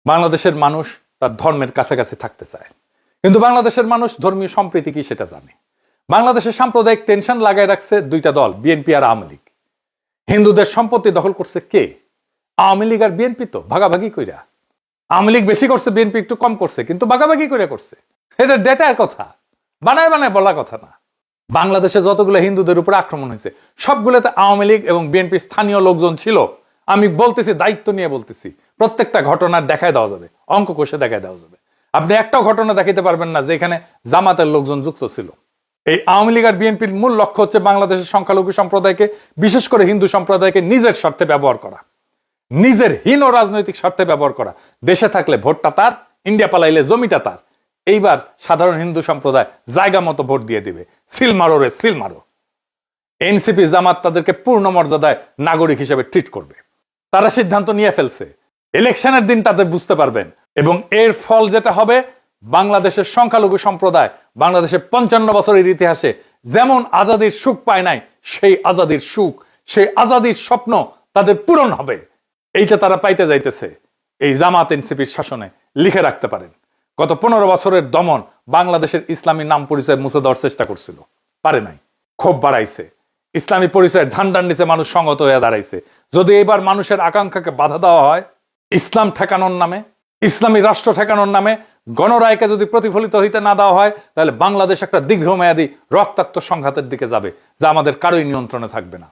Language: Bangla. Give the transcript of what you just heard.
বাংলাদেশের মানুষ তার ধর্মের কাছাকাছি থাকতে চায়, কিন্তু বাংলাদেশের মানুষ ধর্মীয় সম্প্রীতি কি সেটা জানে। বাংলাদেশের সাম্প্রদায়িক টেনশন লাগাই রাখছে দুইটা দল, বিএনপি আর আওয়ামী লীগ। হিন্দুদের সম্পত্তি দখল করছে কে? আওয়ামী লীগ আর বিএনপি তো ভাগাভাগি কইরা। আওয়ামী লীগ বেশি করছে, বিএনপি একটু কম করছে, কিন্তু ভাগাভাগি করে করছে। এটা ডেটার কথা, বানায় বানায় বলা কথা না। বাংলাদেশে যতগুলো হিন্দুদের উপর আক্রমণ হয়েছে সবগুলোতে আওয়ামী লীগ এবং বিএনপির স্থানীয় লোকজন ছিল। আমি বলতেছি, দায়িত্ব নিয়ে বলতেছি, প্রত্যেকটা ঘটনার দেখায় দেওয়া যাবে, অঙ্ক কষে দেখায় দেওয়া যাবে। আপনি একটাও ঘটনা দেখাতে পারবেন না যেখানে জামাতের লোকজন যুক্ত ছিল। এই আওয়ামী লীগ আর বিএনপির মূল লক্ষ্য হচ্ছে বাংলাদেশের সংখ্যালঘু সম্প্রদায়কে, বিশেষ করে হিন্দু সম্প্রদায়কে নিজের স্বার্থে ব্যবহার করা, নিজের হীন রাজনৈতিক স্বার্থে ব্যবহার করা। দেশে থাকলে ভোটটা তার, ইন্ডিয়া পালাইলে জমিটা তার। এইবার সাধারণ হিন্দু সম্প্রদায় জায়গা মতো ভোট দিয়ে দিবে। সিল মারো রে সিল মারো। এনসিপি জামাত তাদেরকে পূর্ণ মর্যাদায় নাগরিক হিসেবে ট্রিট করবে। তারা সিদ্ধান্ত নিয়ে ফেলছে। ইলেকশনের দিন তাদের বুঝতে পারবেন, এবং এর ফল যেটা হবে, বাংলাদেশের সংখ্যালঘু সম্প্রদায় বাংলাদেশের 55 বছরের ইতিহাসে যেমন আজাদির সুখ পায় নাই, সেই আজাদির সুখ, সেই আজাদির স্বপ্ন তাদের পূরণ হবে। এইটা তারা পাইতে যাইতেছে এই জামাত এনসিপির শাসনে। লিখে রাখতে পারেন, গত 15 বছরের দমন বাংলাদেশের ইসলামী নাম পরিচয় মুছে দেওয়ার চেষ্টা করছিল, পারে নাই। ক্ষোভ বাড়াইছে, ইসলামী পরিচয়ের ঝান্ডার নিচে মানুষ সংগত হয়ে দাঁড়াইছে। যদি এবার মানুষের আকাঙ্ক্ষাকে বাধা দেওয়া হয়, ইসলাম ঠেকানোর নামে, ইসলামী রাষ্ট্র ঠেকানোর নামে গণরায়কে যদি প্রতিফলিত হইতে না দেওয়া হয়, তাহলে বাংলাদেশ একটা দীর্ঘমেয়াদী রক্তাক্ত সংঘাতের দিকে যাবে, যা আমাদের কারোই নিয়ন্ত্রণে থাকবে না।